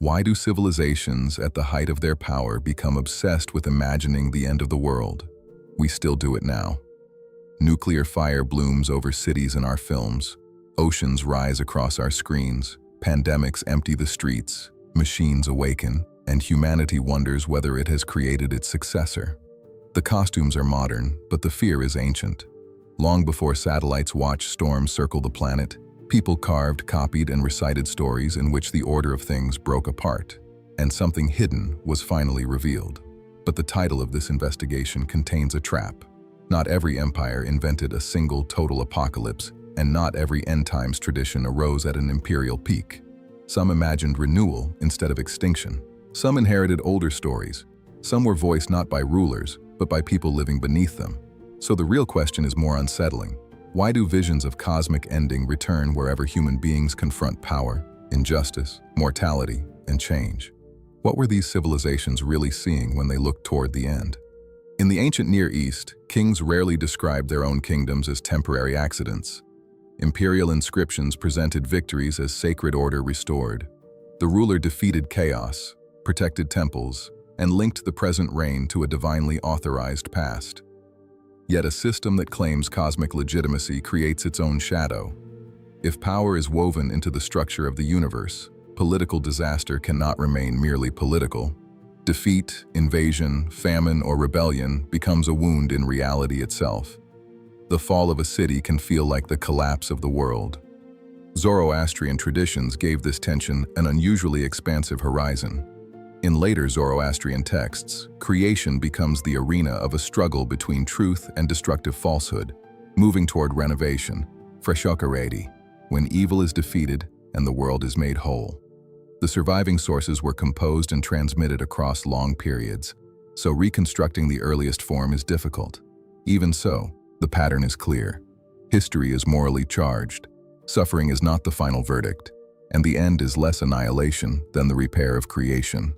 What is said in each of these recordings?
Why do civilizations at the height of their power become obsessed with imagining the end of the world? We still do it now. Nuclear fire blooms over cities in our films. Oceans rise across our screens. Pandemics empty the streets. Machines awaken, and humanity wonders whether it has created its successor. The costumes are modern, but the fear is ancient. Long before satellites watch storms circle the planet, people carved, copied, and recited stories in which the order of things broke apart, and something hidden was finally revealed. But the title of this investigation contains a trap. Not every empire invented a single total apocalypse, and not every end times tradition arose at an imperial peak. Some imagined renewal instead of extinction. Some inherited older stories. Some were voiced not by rulers, but by people living beneath them. So the real question is more unsettling. Why do visions of cosmic ending return wherever human beings confront power, injustice, mortality, and change? What were these civilizations really seeing when they looked toward the end? In the ancient Near East, kings rarely described their own kingdoms as temporary accidents. Imperial inscriptions presented victories as sacred order restored. The ruler defeated chaos, protected temples, and linked the present reign to a divinely authorized past. Yet a system that claims cosmic legitimacy creates its own shadow. If power is woven into the structure of the universe, political disaster cannot remain merely political. Defeat, invasion, famine, or rebellion becomes a wound in reality itself. The fall of a city can feel like the collapse of the world. Zoroastrian traditions gave this tension an unusually expansive horizon. In later Zoroastrian texts, creation becomes the arena of a struggle between truth and destructive falsehood, moving toward renovation, freshokaredi, when evil is defeated and the world is made whole. The surviving sources were composed and transmitted across long periods, so reconstructing the earliest form is difficult. Even so, the pattern is clear. History is morally charged. Suffering is not the final verdict, and the end is less annihilation than the repair of creation.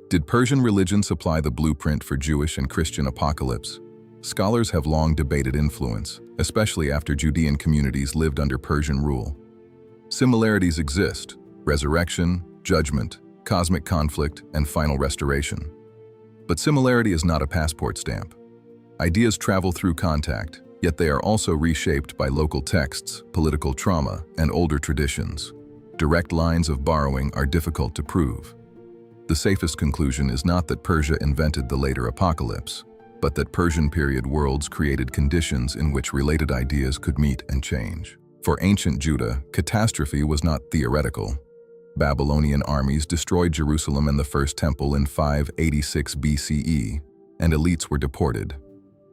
Did Persian religion supply the blueprint for Jewish and Christian apocalypse? Scholars have long debated influence, especially after Judean communities lived under Persian rule. Similarities exist: resurrection, judgment, cosmic conflict, and final restoration. But similarity is not a passport stamp. Ideas travel through contact, yet they are also reshaped by local texts, political trauma, and older traditions. Direct lines of borrowing are difficult to prove. The safest conclusion is not that Persia invented the later apocalypse, but that Persian period worlds created conditions in which related ideas could meet and change. For ancient Judah, catastrophe was not theoretical. Babylonian armies destroyed Jerusalem and the First Temple in 586 BCE, and elites were deported.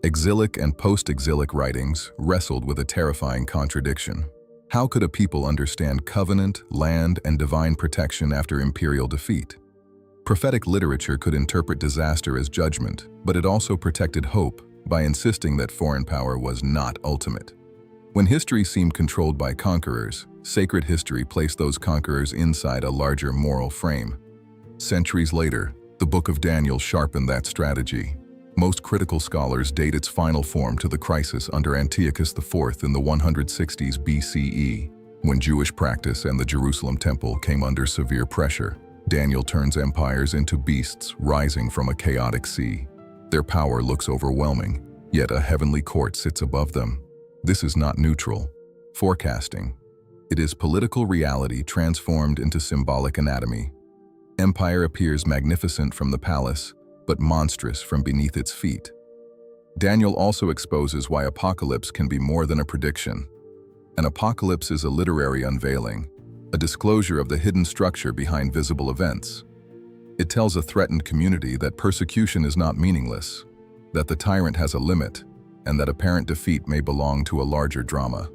Exilic and post-exilic writings wrestled with a terrifying contradiction. How could a people understand covenant, land, and divine protection after imperial defeat? Prophetic literature could interpret disaster as judgment, but it also protected hope by insisting that foreign power was not ultimate. When history seemed controlled by conquerors, sacred history placed those conquerors inside a larger moral frame. Centuries later, the Book of Daniel sharpened that strategy. Most critical scholars date its final form to the crisis under Antiochus IV in the 160s BCE, when Jewish practice and the Jerusalem temple came under severe pressure. Daniel turns empires into beasts rising from a chaotic sea. Their power looks overwhelming, yet a heavenly court sits above them. This is not neutral forecasting. It is political reality transformed into symbolic anatomy. Empire appears magnificent from the palace, but monstrous from beneath its feet. Daniel also exposes why apocalypse can be more than a prediction. An apocalypse is a literary unveiling, a disclosure of the hidden structure behind visible events. It tells a threatened community that persecution is not meaningless, that the tyrant has a limit, and that apparent defeat may belong to a larger drama.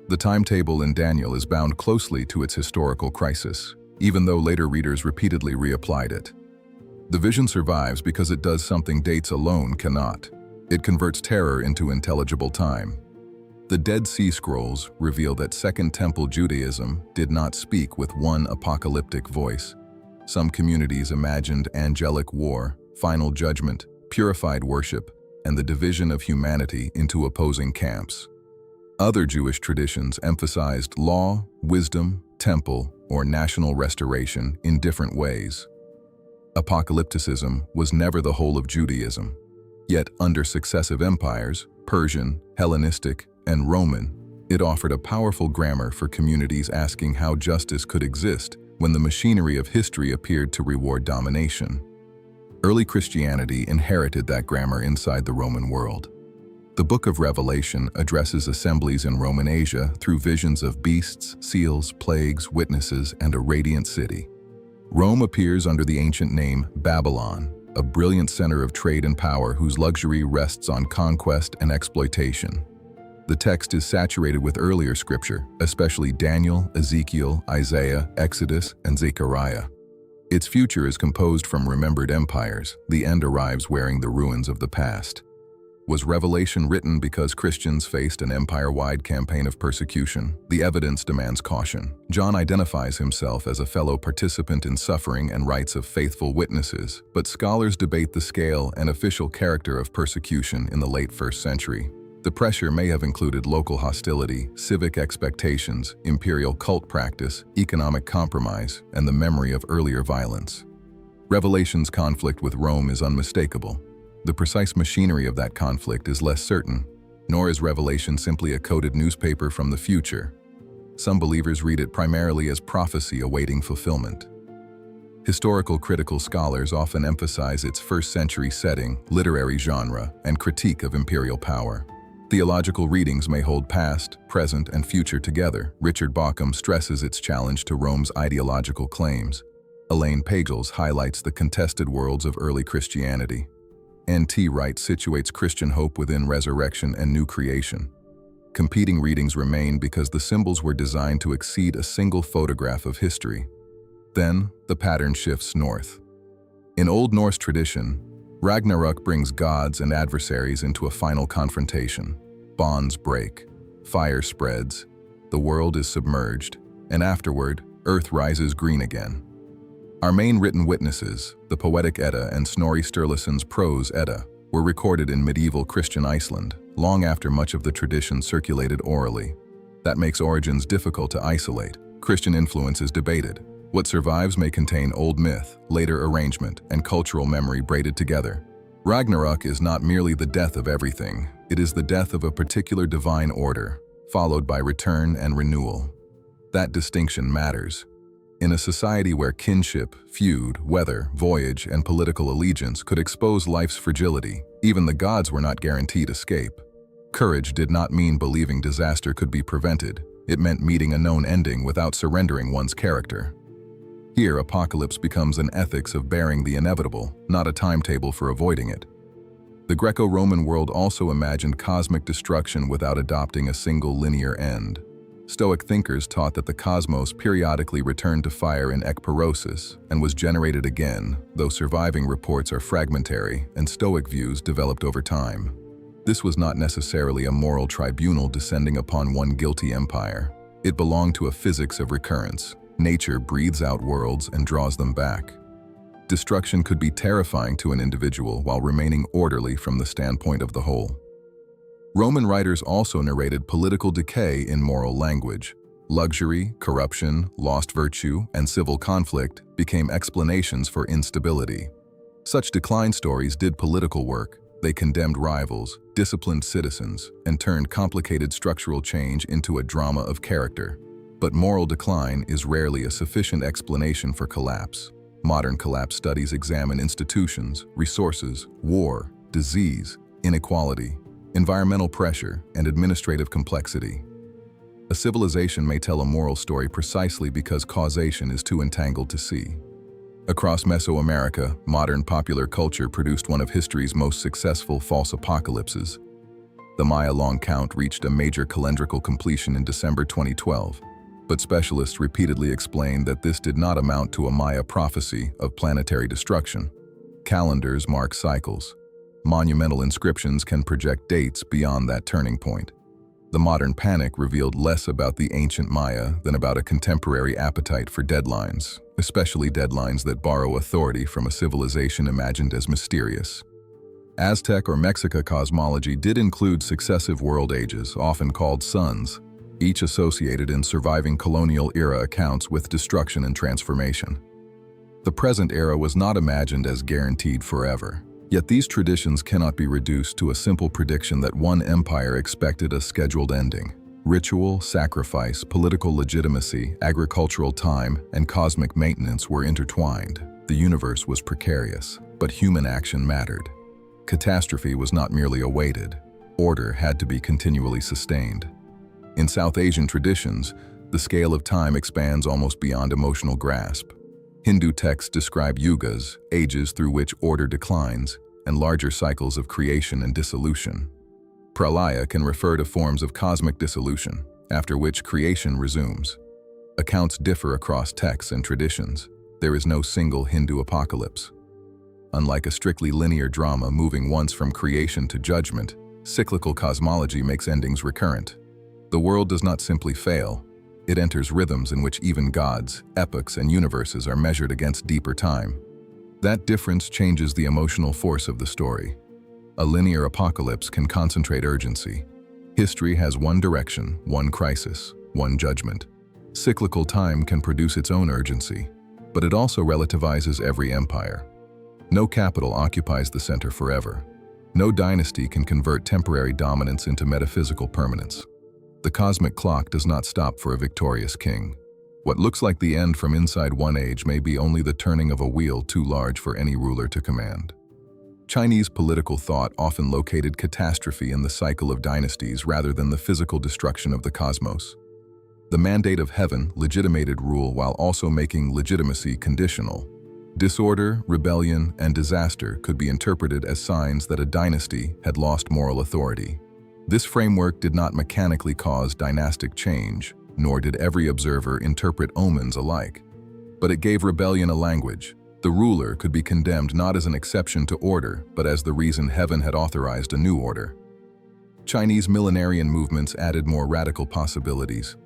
The timetable in Daniel is bound closely to its historical crisis, even though later readers repeatedly reapplied it. The vision survives because it does something dates alone cannot. It converts terror into intelligible time. The Dead Sea Scrolls reveal that Second Temple Judaism did not speak with one apocalyptic voice. Some communities imagined angelic war, final judgment, purified worship, and the division of humanity into opposing camps. Other Jewish traditions emphasized law, wisdom, temple, or national restoration in different ways. Apocalypticism was never the whole of Judaism. Yet under successive empires, Persian, Hellenistic, and Roman, it offered a powerful grammar for communities asking how justice could exist when the machinery of history appeared to reward domination. Early Christianity inherited that grammar inside the Roman world. The Book of Revelation addresses assemblies in Roman Asia through visions of beasts, seals, plagues, witnesses, and a radiant city. Rome appears under the ancient name Babylon, a brilliant center of trade and power whose luxury rests on conquest and exploitation. The text is saturated with earlier scripture, especially Daniel, Ezekiel, Isaiah, Exodus, and Zechariah. Its future is composed from remembered empires. The end arrives wearing the ruins of the past. Was Revelation written because Christians faced an empire-wide campaign of persecution? The evidence demands caution. John identifies himself as a fellow participant in suffering and writes of faithful witnesses, but scholars debate the scale and official character of persecution in the late 1st century. The pressure may have included local hostility, civic expectations, imperial cult practice, economic compromise, and the memory of earlier violence. Revelation's conflict with Rome is unmistakable. The precise machinery of that conflict is less certain, nor is Revelation simply a coded newspaper from the future. Some believers read it primarily as prophecy awaiting fulfillment. Historical critical scholars often emphasize its 1st century setting, literary genre, and critique of imperial power. Theological readings may hold past, present, and future together. Richard Bauckham stresses its challenge to Rome's ideological claims. Elaine Pagels highlights the contested worlds of early Christianity. N.T. Wright situates Christian hope within resurrection and new creation. Competing readings remain because the symbols were designed to exceed a single photograph of history. Then, the pattern shifts north. In Old Norse tradition, Ragnarök brings gods and adversaries into a final confrontation. Bonds break, fire spreads, the world is submerged, and afterward, Earth rises green again. Our main written witnesses, the Poetic Edda and Snorri Sturluson's Prose Edda, were recorded in medieval Christian Iceland, long after much of the tradition circulated orally. That makes origins difficult to isolate. Christian influence is debated. What survives may contain old myth, later arrangement, and cultural memory braided together. Ragnarök is not merely the death of everything, it is the death of a particular divine order, followed by return and renewal. That distinction matters. In a society where kinship, feud, weather, voyage, and political allegiance could expose life's fragility, even the gods were not guaranteed escape. Courage did not mean believing disaster could be prevented. It meant meeting a known ending without surrendering one's character. Here, apocalypse becomes an ethics of bearing the inevitable, not a timetable for avoiding it. The Greco-Roman world also imagined cosmic destruction without adopting a single linear end. Stoic thinkers taught that the cosmos periodically returned to fire in ekpyrosis and was generated again, though surviving reports are fragmentary and Stoic views developed over time. This was not necessarily a moral tribunal descending upon one guilty empire. It belonged to a physics of recurrence. Nature breathes out worlds and draws them back. Destruction could be terrifying to an individual while remaining orderly from the standpoint of the whole. Roman writers also narrated political decay in moral language. Luxury, corruption, lost virtue, and civil conflict became explanations for instability. Such decline stories did political work. They condemned rivals, disciplined citizens, and turned complicated structural change into a drama of character. But moral decline is rarely a sufficient explanation for collapse. Modern collapse studies examine institutions, resources, war, disease, inequality, environmental pressure, and administrative complexity. A civilization may tell a moral story precisely because causation is too entangled to see. Across Mesoamerica, modern popular culture produced one of history's most successful false apocalypses. The Maya long count reached a major calendrical completion in December 2012, but specialists repeatedly explained that this did not amount to a Maya prophecy of planetary destruction. Calendars mark cycles. Monumental inscriptions can project dates beyond that turning point. The modern panic revealed less about the ancient Maya than about a contemporary appetite for deadlines, especially deadlines that borrow authority from a civilization imagined as mysterious. Aztec or Mexica cosmology did include successive world ages, often called suns. each associated in surviving colonial era accounts with destruction and transformation. The present era was not imagined as guaranteed forever. Yet these traditions cannot be reduced to a simple prediction that one empire expected a scheduled ending. Ritual, sacrifice, political legitimacy, agricultural time, and cosmic maintenance were intertwined. The universe was precarious, but human action mattered. Catastrophe was not merely awaited. Order had to be continually sustained. In South Asian traditions, the scale of time expands almost beyond emotional grasp. Hindu texts describe yugas, ages through which order declines, and larger cycles of creation and dissolution. Pralaya can refer to forms of cosmic dissolution, after which creation resumes. Accounts differ across texts and traditions. There is no single Hindu apocalypse. Unlike a strictly linear drama moving once from creation to judgment, cyclical cosmology makes endings recurrent. The world does not simply fail. It enters rhythms in which even gods, epochs, and universes are measured against deeper time. That difference changes the emotional force of the story. A linear apocalypse can concentrate urgency. History has one direction, one crisis, one judgment. Cyclical time can produce its own urgency, but it also relativizes every empire. No capital occupies the center forever. No dynasty can convert temporary dominance into metaphysical permanence. The cosmic clock does not stop for a victorious king. What looks like the end from inside one age may be only the turning of a wheel too large for any ruler to command. Chinese political thought often located catastrophe in the cycle of dynasties rather than the physical destruction of the cosmos. The mandate of heaven legitimated rule while also making legitimacy conditional. Disorder, rebellion, and disaster could be interpreted as signs that a dynasty had lost moral authority. This framework did not mechanically cause dynastic change, nor did every observer interpret omens alike. But it gave rebellion a language. The ruler could be condemned not as an exception to order, but as the reason heaven had authorized a new order. Chinese millenarian movements added more radical possibilities.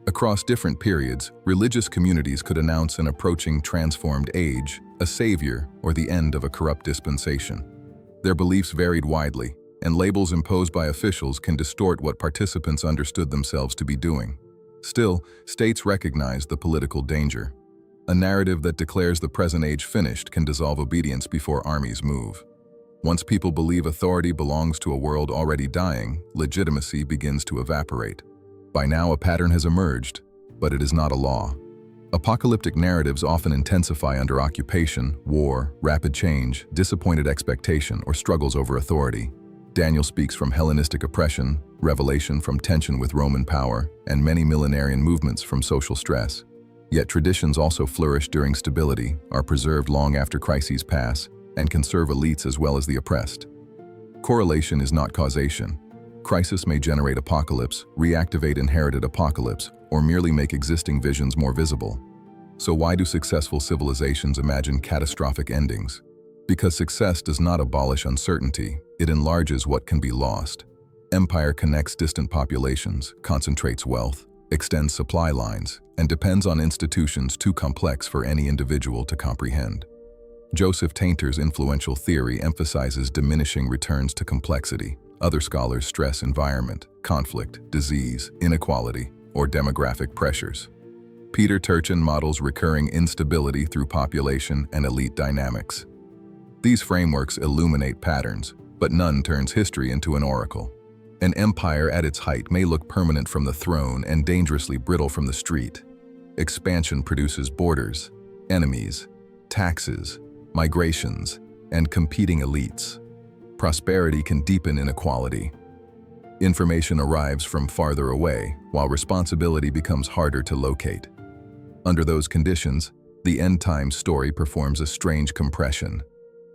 Across different periods, religious communities could announce an approaching transformed age, a savior, or the end of a corrupt dispensation. Their beliefs varied widely, and labels imposed by officials can distort what participants understood themselves to be doing. Still, states recognize the political danger. A narrative that declares the present age finished can dissolve obedience before armies move. Once people believe authority belongs to a world already dying, legitimacy begins to evaporate. By now, a pattern has emerged, but it is not a law. Apocalyptic narratives often intensify under occupation, war, rapid change, disappointed expectation, or struggles over authority. Daniel speaks from Hellenistic oppression, Revelation from tension with Roman power, and many millenarian movements from social stress. Yet traditions also flourish during stability, are preserved long after crises pass, and can serve elites as well as the oppressed. Correlation is not causation. Crisis may generate apocalypse, reactivate inherited apocalypse, or merely make existing visions more visible. So why do successful civilizations imagine catastrophic endings? Because success does not abolish uncertainty, it enlarges what can be lost. Empire connects distant populations, concentrates wealth, extends supply lines, and depends on institutions too complex for any individual to comprehend. Joseph Tainter's influential theory emphasizes diminishing returns to complexity. Other scholars stress environment, conflict, disease, inequality, or demographic pressures. Peter Turchin models recurring instability through population and elite dynamics. These frameworks illuminate patterns, but none turns history into an oracle. An empire at its height may look permanent from the throne and dangerously brittle from the street. Expansion produces borders, enemies, taxes, migrations, and competing elites. Prosperity can deepen inequality. Information arrives from farther away, while responsibility becomes harder to locate. Under those conditions, the end-time story performs a strange compression.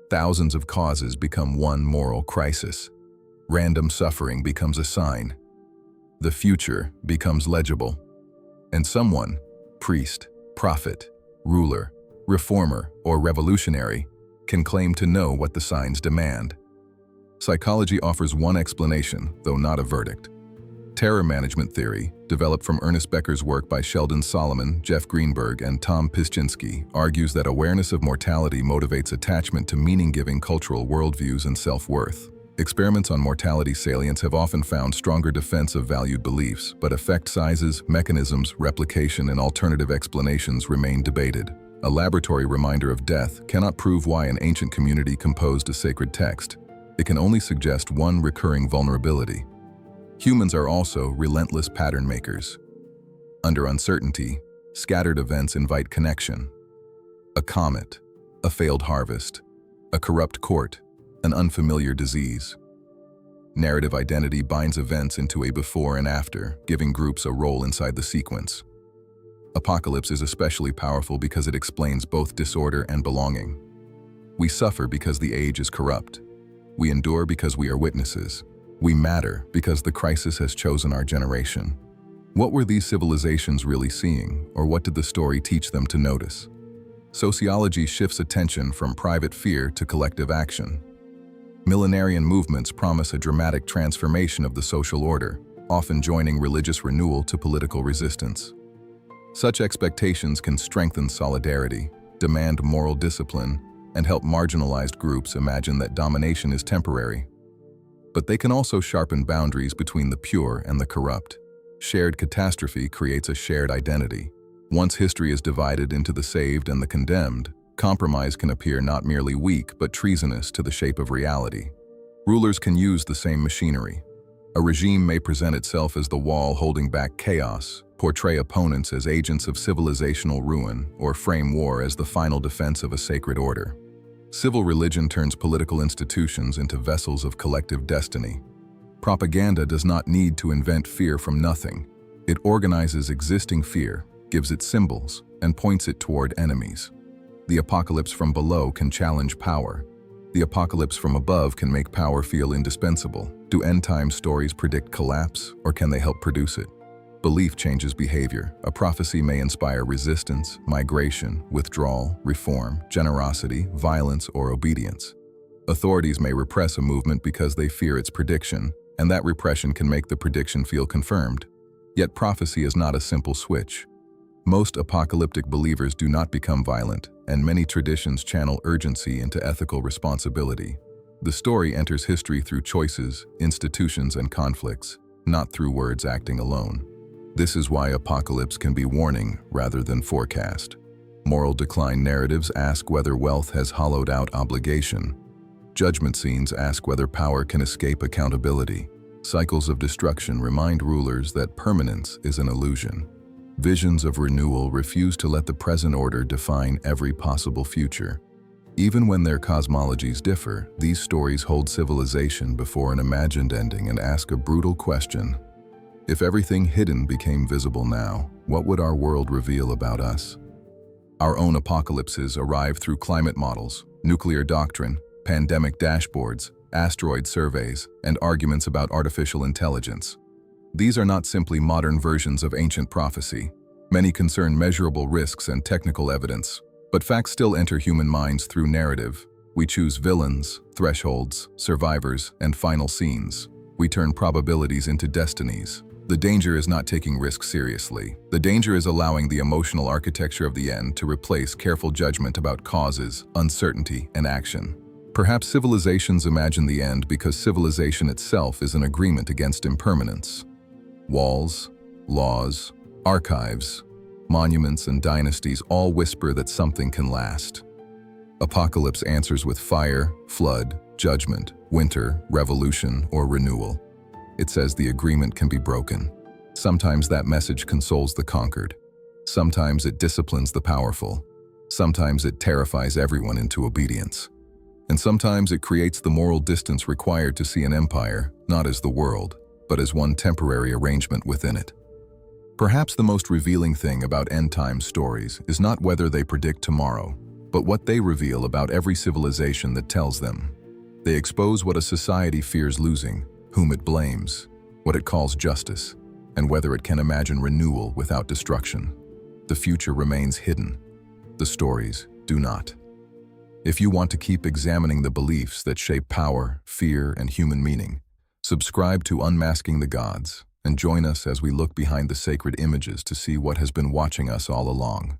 Thousands of causes become one moral crisis. Random suffering becomes a sign. The future becomes legible. And someone, priest, prophet, ruler, reformer, or revolutionary, can claim to know what the signs demand. Psychology offers one explanation, though not a verdict. Terror management theory, developed from Ernest Becker's work by Sheldon Solomon, Jeff Greenberg, and Tom Piszczynski, argues that awareness of mortality motivates attachment to meaning-giving cultural worldviews and self-worth. Experiments on mortality salience have often found stronger defense of valued beliefs, but effect sizes, mechanisms, replication, and alternative explanations remain debated. A laboratory reminder of death cannot prove why an ancient community composed a sacred text. It can only suggest one recurring vulnerability. Humans are also relentless pattern makers. Under uncertainty, scattered events invite connection. A comet, a failed harvest, a corrupt court, an unfamiliar disease. Narrative identity binds events into a before and after, giving groups a role inside the sequence. Apocalypse is especially powerful because it explains both disorder and belonging. We suffer because the age is corrupt. We endure because we are witnesses. We matter because the crisis has chosen our generation. What were these civilizations really seeing, or what did the story teach them to notice? Sociology shifts attention from private fear to collective action. Millenarian movements promise a dramatic transformation of the social order, often joining religious renewal to political resistance. Such expectations can strengthen solidarity, demand moral discipline, and help marginalized groups imagine that domination is temporary. But they can also sharpen boundaries between the pure and the corrupt. Shared catastrophe creates a shared identity. Once history is divided into the saved and the condemned, compromise can appear not merely weak but treasonous to the shape of reality. Rulers can use the same machinery. A regime may present itself as the wall holding back chaos, portray opponents as agents of civilizational ruin, or frame war as the final defense of a sacred order. Civil religion turns political institutions into vessels of collective destiny. Propaganda does not need to invent fear from nothing. It organizes existing fear, gives it symbols, and points it toward enemies. The apocalypse from below can challenge power. The apocalypse from above can make power feel indispensable. Do end-time stories predict collapse, or can they help produce it? Belief changes behavior. A prophecy may inspire resistance, migration, withdrawal, reform, generosity, violence, or obedience. Authorities may repress a movement because they fear its prediction, and that repression can make the prediction feel confirmed. Yet prophecy is not a simple switch. Most apocalyptic believers do not become violent, and many traditions channel urgency into ethical responsibility. The story enters history through choices, institutions, and conflicts, not through words acting alone. This is why apocalypse can be warning rather than forecast. Moral decline narratives ask whether wealth has hollowed out obligation. Judgment scenes ask whether power can escape accountability. Cycles of destruction remind rulers that permanence is an illusion. Visions of renewal refuse to let the present order define every possible future. Even when their cosmologies differ, these stories hold civilization before an imagined ending and ask a brutal question. If everything hidden became visible now, what would our world reveal about us? Our own apocalypses arrive through climate models, nuclear doctrine, pandemic dashboards, asteroid surveys, and arguments about artificial intelligence. These are not simply modern versions of ancient prophecy. Many concern measurable risks and technical evidence, but facts still enter human minds through narrative. We choose villains, thresholds, survivors, and final scenes. We turn probabilities into destinies. The danger is not taking risks seriously. The danger is allowing the emotional architecture of the end to replace careful judgment about causes, uncertainty, and action. Perhaps civilizations imagine the end because civilization itself is an agreement against impermanence. Walls, laws, archives, monuments, and dynasties all whisper that something can last. Apocalypse answers with fire, flood, judgment, winter, revolution, or renewal. It says the agreement can be broken. Sometimes that message consoles the conquered. Sometimes it disciplines the powerful. Sometimes it terrifies everyone into obedience. And sometimes it creates the moral distance required to see an empire, not as the world, but as one temporary arrangement within it. Perhaps the most revealing thing about end-time stories is not whether they predict tomorrow, but what they reveal about every civilization that tells them. They expose what a society fears losing, whom it blames, what it calls justice, and whether it can imagine renewal without destruction. The future remains hidden. The stories do not. If you want to keep examining the beliefs that shape power, fear, and human meaning, subscribe to Unmasking the Gods and join us as we look behind the sacred images to see what has been watching us all along.